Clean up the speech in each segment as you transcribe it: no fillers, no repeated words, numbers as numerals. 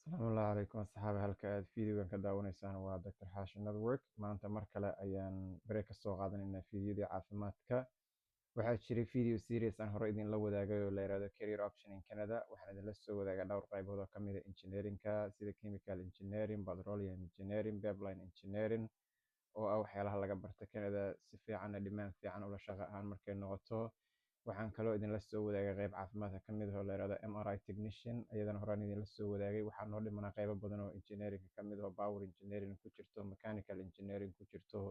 Asalaamu calaykum asxaabi halka aad fiidiyogan ka daawanaysaan waa Dr. Xaashi Network. Maanta mar kale ayaan bere ka soo qaadanaynaa fiidiyodii caafimaadka. Waxaa jiray video series aan hore idinla wadaagay oo la yiraahdo Career Option in Canada. Waxaan idinla soo wadaagaa dhowr qaybood oo ka mid ah engineeringka sida chemical engineering, petroleum engineering, pipeline engineering oo ah waxyaalaha laga barta Canada si fiican dhimaan fiican ula shaqo ahaan markay noqoto. Waxaan kaloo idinla soo wadaagay qayb caafimaadka ka mid ah oo la yiraahdo MRI technician. Iyadana horaan idinla soo wadaagay. Waxaa noo dhimanaa qaybo badan oo engineering ka mid ah oo power engineering ku jirto, mechanical engineering ku jirto,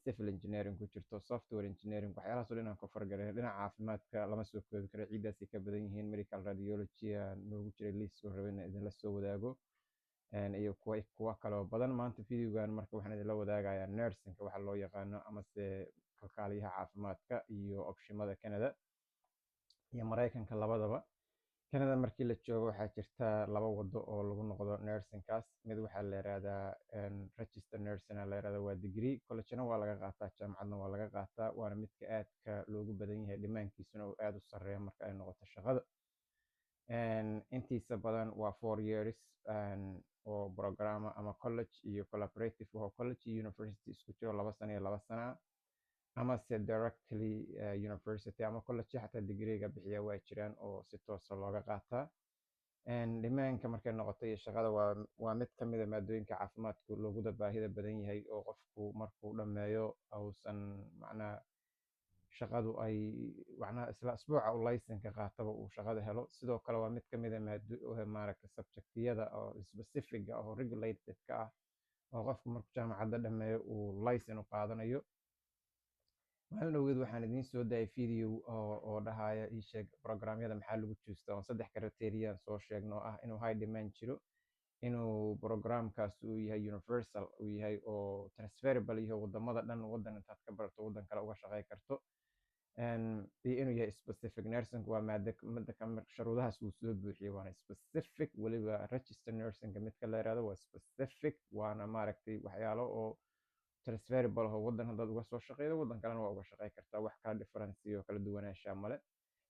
civil engineering ku jirto, software engineering waxyaalahaas oo dhan aan ka fargalay. Dhinaca caafimaadka lama soo koobi karo, ciidaasay ka badan yihiin. Medical radiology noogu jiray list oo rabay inaan idinla soo wadaago iyo kuwa kale oo badan. Maanta videogan marka waxaan idinla wadaagayaa nursingka waxa loo yaqaano amase kalkaaliyaha caafimaadka iyo opshimada Canada iyo Mareykanka labadaba. Canada markii la joogo waxaa jirta laba wado oo lagu noqdo nursingkaas. Mid waxaa la yiraahdaa register nursing la yiraahdo waa degree, college-na waa laga qaataa, jaamacadna waa laga qaataa, waana midka aadka loogu badan yahay dhimaankiisuna uu aad u sareeyo marka ay noqoto shaqada. Intiisa badan waa 4 years oo program ama college iyo collaborative oo college iyo university isku jiro 2 sano iyo 2 sano ama se directly university ama college xataa degree-ga bixiya waa jiraan oo si toos ah looga qaataa. Dhimaanka markay noqoto iyo shaqada waa mid ka mid ah maadooyinka caafimaadku loogu baahida badan yahay oo qofku markuu dhammeeyo uusan macnaha shaqadu ay macnaha isla asbuuca uu laysanka qaataba uu shaqada helo. Sidoo kale waa mid ka mid ah maaragtay subject-yada oo specific ah oo regulated ka ah oo qofku markuu jaamacadda dhammeeyo uu laysan u qaadanayo. Maalin dhaweyd waxaan idiin soo daayay video oo dhahaya ii sheeg programyada maxaa lagu joostaa oo 3 criteria soo sheegno ah inuu high demand jiro, inuu programkaas uu yahay universal uu yahay oo transferable yahay wadamada dhan, wadan intaad ka barato wadan kale uga shaqeyn karto, iyo inuu yahay specific. Nursing waa maada ka mid sharuudahaas uu soo buuxiyay waana specific, waliba register nursing midka la yiraahdo waa specific, waana maaragtay waxyaalo oo transferable oo wadan haddaad uga soo shaqeydo wadan kalena waa uga shaqeyn kartaa. Wax kala difference iyo kala duwanaansha male.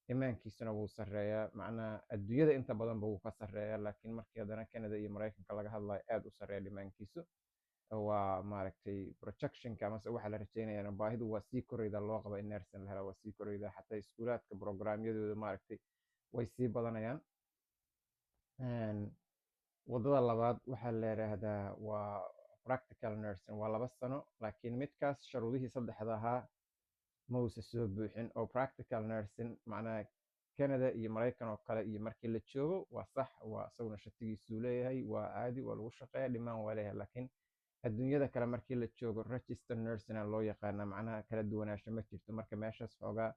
Dhimaankiisuna wuu sareeyaa, macnaha adduunyada inta badanba wuu ka sareeyaa, laakiin markii haddana Canada iyo Mareykanka laga hadlayo aad u sareeya dhimaankiisu. Waa maaragtay projectionka amase waxa la rajeynayaa baahidu waa sii korayda loo qabo in nursing la helo, waa sii korayda xataa iskuulaadka programyadooda maaragtay way sii badanayaan. Wadada labaad waxaa la yiraahdaa waa practical nursing, waa 2 sano, laakiin midkaas sharuudihii saddexda ahaa ma uusan soo buuxin. oo practical nursing macnaha Canada iyo Mareykan oo kale iyo markii la joogo waa sax, waa isaguna shatigiisu leeyahay, waa caadi, waa lagu shaqeeyaa, dhimaan waa leeyahay. Laakiin adduunyada kale markii la joogo register nursing loo yaqaana, macnaha kala duwanaansho ma jirto. Marka meeshaas xoogaa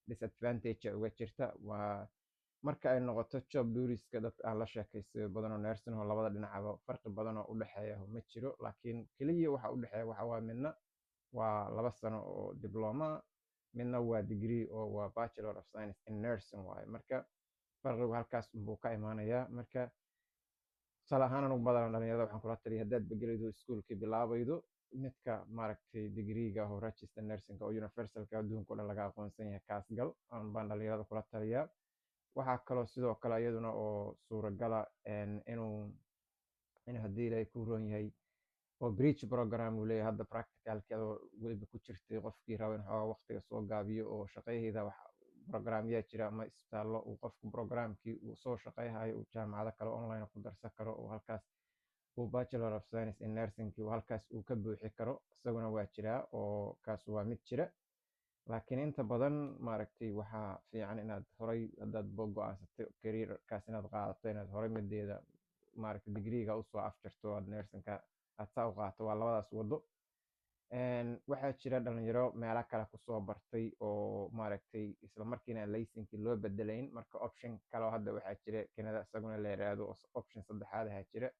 disadvantage uga jirta waa marka ay noqoto job duties-ka dad aan la sheekaysto badan oo nursing oo labada dhinacba farqi badan oo u dhaxeeya ma jiro, laakiin kaliya waxa u dhaxeeya waxa waa midna waa 2 sano oo diploma, midna waa degree oo waa Bachelor of Science in Nursing waaye. Marka farqigu halkaas buu ka imaanayaa. Marka tusaale ahaan anigu badan dhalinyarada waxaan kula taliya haddaad begelaydo iskuulka bilaabaydo midka maaragtay degree-ga oo register nursing oo universalka adduunka oo dhan laga aqoonsan yahay kaas gal baan dhalinyarada kula taliyaa. Waxaa kaloo sidoo kale iyaduna oo suuragala inuu haddii ilaahay ku roon yahay oo bridge program uu leeyahay hadda practicalki adoo weliba ku jirtay qofkii raba in xoogaa waqtiga soo gaabiyo oo shaqayaheeda wax programyaa jira ama isbitaallo uu qofku programkii uu soo shaqayhayo uu jaamacado kale online ku darsan karo oo halkaas uu Bachelor of Science in Nursing uu halkaas uu ka buuxi karo, isaguna waa jiraa oo kaas waa mid jira. Laakiin inta badan maaragtay waxaa fiican inaad horay haddaad go'aansatay career-kaas inaad qaadato inaad horay mideeda maaragtay degree-ga usoo afjarto aad nursing-ka aad saa u qaato. Waa labadaas wado. Waxaa jira dhalinyaro meelo kale kusoo bartay oo maaragtay isla markiina aan laysankii loo bedelayn. Marka option kale oo hadda waxaa jira Canada isaguna la yiraahdo option saddexaad ayaa jira.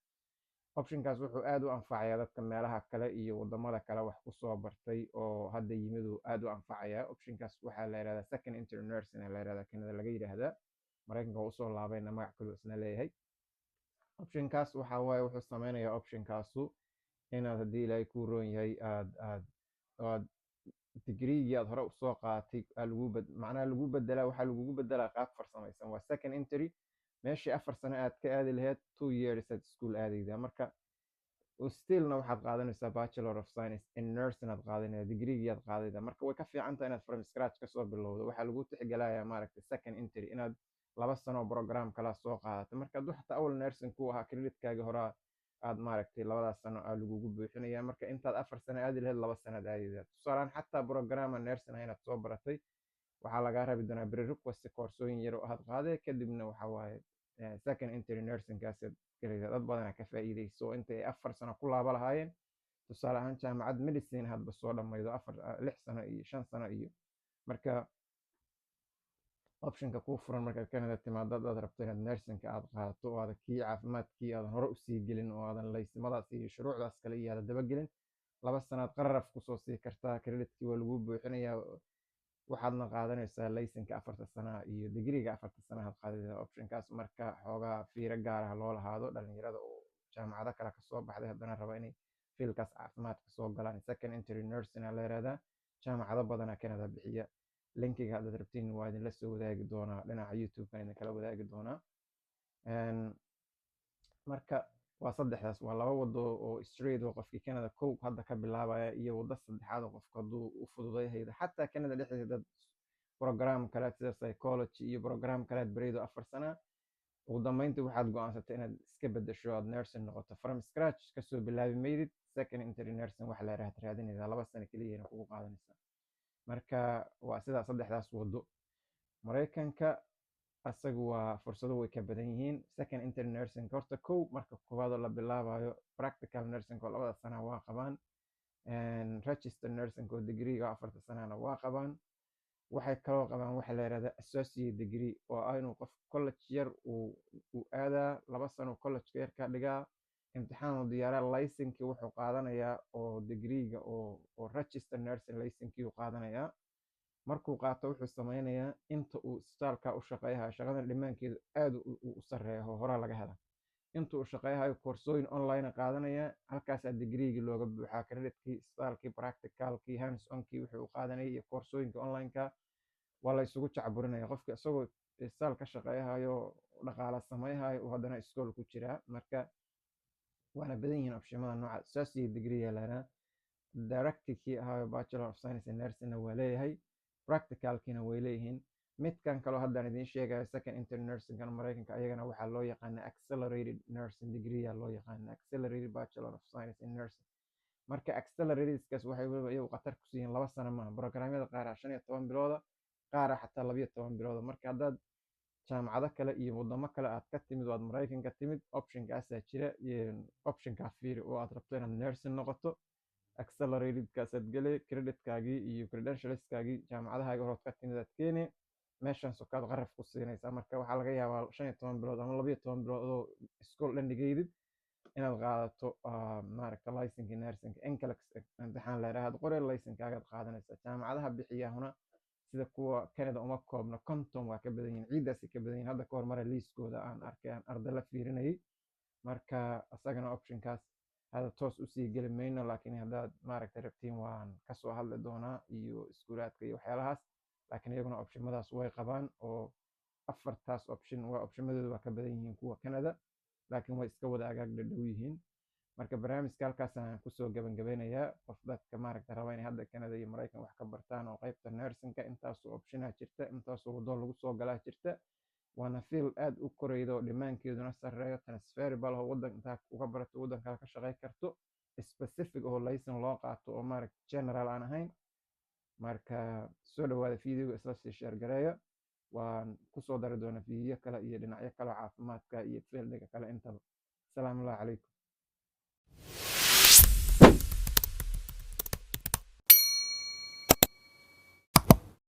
Optionkaas wuxuu aad u anfacayaa dadka meelaha kale iyo wadamada kale wax kusoo bartay oo hadda yimid uu aad u anfacayaa. Optionkaas waxaa la yiraahdaa second intern nursing la yiraahdaa, Canada laga yiraahdaa. Mareykanka waa usoo laabayna magac kale isna leeyahay. Optionkaas waxa waaye wuxuu sameynayaa optionkaasu inaad haddii ilaahay ku roon yahay aad degree-gii aad hore usoo qaatay macnaha lagu bedelaa, waxaa lagugu bedelaa qaab farsamaysan. Waa second entry meeshii 4 sano aad ka aadi lahayd 2 years aad iskuul aadaydaa. Marka stillna waxaad qaadanaysaa Bachelor of Science in Nursing aad qaadanaysaa, degreegiyaad qaadaydaa. Marka way ka fiican tahay inaad from scratch kasoo bilowdo. Waxaa lagu tixgelayaa maaragtay second entry inaad 2 sano program kala soo qaadato. Marka hadduu xataa awal nursing ku ahaa creditkaagii horaa aad maaragtay 2daas sano aa lagugu buuxinayaa. Marka intaad 4 sano aadi lahayd 2 sanaad aadaydaa. Tusaalaan xataa programa nursing ah inaad soo baratay waxaa lagaa rabi doonaa prerequisite koorsooyin yar oo aad qaaday, kadibna waxa waaye second entry nursingkaasaad gelaysaa. dad badanaa ka faa'iidayso intay 4 sano ku laaba lahaayeen. tusaale ahaan jaamacad medicine hadba soo dhammaydo 6 sano iyo 5 sano iyo. marka optionka kuu furan markaad Canada timaado haddaad rabto inaad nursingka aad qaadato oo aadan kii caafimaadkii aadan hore usii gelin oo aadan laysimadaas iyo shuruucdaas kale iyo aadan dabagelin, 2 sanaad qararaf kusoo sii kartaa. credit-kii waa lagu buuxinayaa, waxaadna qaadanaysaa laysanka 4 sanaha iyo degreega 4 sanaha aad qaadaysaa. optionkaas marka xoogaa fiiro gaar ah loo lahaado dhalinyarada oo jaamacado kale kasoo baxday haddana raba inay fiilkaas caafimaadka soo galaan. second entry nursing aa la yihahdaa. jaamacado badanaa Canada bixiya. linkiga haddaad rabtiin waa idinla soo wadaagi doonaa, dhinaca YouTube-kan idinkala wadaagi doonaa. marka waa 3daas, waa 2 wado oo straight oo qofkii Canada kow hadda ka bilaabaya iyo wado 3aad oo qofka hadduu u fududayhayda xataa Canada dhexdeeda dad program kale sida psychology iyo program kale aad baraydo 4 sana, ugu dambeyntii waxaad go'aansatay inaad iska bedesho aad nursing noqoto. from scratch kasoo bilaabi maydid. second entry nursing wax la yiraahdo raadinaysaa 2 sano keliya kugu qaadanaysaa. marka waa sidaa 3daas wado. Mareykanka asagu waa fursado way ka badan yihiin. second entry nursing horta kow marka koowaad oo la bilaabayo practical nursing oo 2 sano waa qabaan, register nursing oo degreega 4 sanana waa qabaan. waxay kaloo qabaan waxa la yiraahdo associate degree oo ah inuu qof college yar uu aadaa 2 sano college yar ka dhigaa, imtixaan uu diyaaraa, laysanki wuxuu qaadanayaa oo degreega oo register nursing laysanki uu qaadanayaa. markuu qaato wuxuu sameynayaa inta uu isbitaalka u shaqeeyahay shaqadan dhimaankeedu aad u sareeyo oo horaa laga hela. inta uu shaqeeyahay koorsooyin online qaadanaya, halkaasaa degreegi looga buuxaa. credit-kii isbitaalkii, practicalkii, hands on-kii wuxuu u qaadanayay iyo koorsooyinka online-ka waa la isugu jacburinaya. qofka isagoo isbitaal ka shaqeeyahayo dhaqaala sameeyahayo uu haddana iskool ku jiraa. marka waana badan yihiin optionada nooca associate degree yaalana. directkii ahaayo Bachelor of Science in Nursing waa leeyahay, practicalkiina way leeyihiin. midkan kaloo haddaan idiin sheegayo second entry nursingkan Mareykanka ayagana waxaa loo yaqaana accelerated nursing degree yaa loo yaqaana, accelerated Bachelor of Science in Nursing. marka acceleratedkaas waxay weliba iyagu khatar ku siiyeen 2 sano maaha. programyada qaar 15 bilooda, qaar xataa 12 bilooda. marka haddaad jaamacado kale iyo wadamo kale aad ka timid oo aad Mareykanka timid, optionkaasaa jira. optionkaa fiiri oo aad rabto inaad nursing noqoto, acceleratedkaasaad gele, creditkaagii iyo credentialskaagii jaamacadahaagi horood ka timid aad keene, meeshan sokaad qaraf ku siinaysaa. marka waxaa laga yaabaa 15 bilood ama 12 bilood oo iskool dhan dhigaydid inaad qaadato maaragta laysanka nursingka. NCLEX imtixaan la yiraahdo qore laysankaagaad qaadanaysaa. jaamacadaha bixiyahuna sida kuwa Canada uma koobna, 50 waa ka badan yihiin, ciidaasay ka badan yihiin. hadda kahor mara liiskooda aan arkay, aan arday la fiirinayay. marka asagana optionkaas hada toos usii geli mayno, laakiin haddaad maaragta rabtiin waan kasoo hadli doonaa iyo iskuulaadka iyo waxyaalahaas. laakiin iyaguna optionadaas way qabaan oo 4taas option waa optionadooda waa ka badan yihiin kuwa Canada, laakiin way iska wada agaag dhadhow yihiin. marka barnaamijka halkaasaan kusoo gabagabeynayaa. qof dadka maaragta raba inay hadda Canada iyo Mareykan wax ka bartaan oo qaybta nursingka intaasoo optionaa jirta, intaasoo wado lagu soo galaa jirta. waana field aad u koraydo oo dhimaankeeduna sareeyo, transferable oo wadan intaa uga barato wadan kale ka shaqey karto, specific oo laysan loo qaato oo maaragta general aan ahayn. marka soo dhawaada fiidiyoga isla sii share gareeya. waan kusoo dari doonaa fiidiyo kale iyo dhinacyo kale caafimaadka iyo fieldiga kale intaba. asalaamu calaykum.